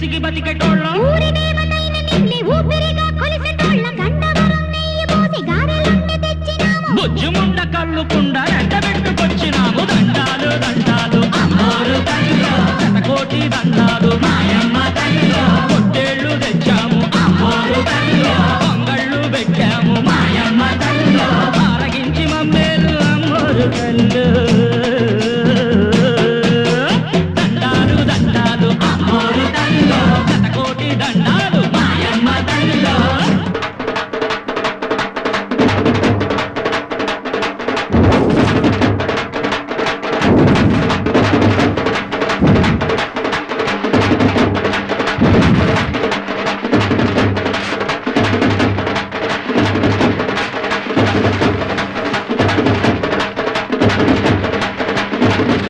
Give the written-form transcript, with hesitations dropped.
విసిగి బతికెటోళ్ళం ఊరి దేవతైన నిన్నే ఊపిరిగా కొలిసెటోళ్ళ గండవరం నెయ్యి పోసి గారెలన్నీ తెచ్చినాము బుజ్జుముండ కళ్ళుకుండ ఎండబెట్టుకొచ్చినాము దండాలు దండాలు అమ్మోరు తల్లిలో శతకోటి దండాలు మాయమ్మ తల్లిలో పొట్టేళ్ళు తెచ్చాము అమ్మోరు తల్లిలో పొంగళ్ళు పెట్టాము మాయమ్మ తల్లిలో ఆరగించి మమ్మేలు అమ్మోరు తల్లు దండాలు దండాలు అమ్మోరు తల్లిలో శతకోటి దండాలు మాయమ్మ తల్లిలో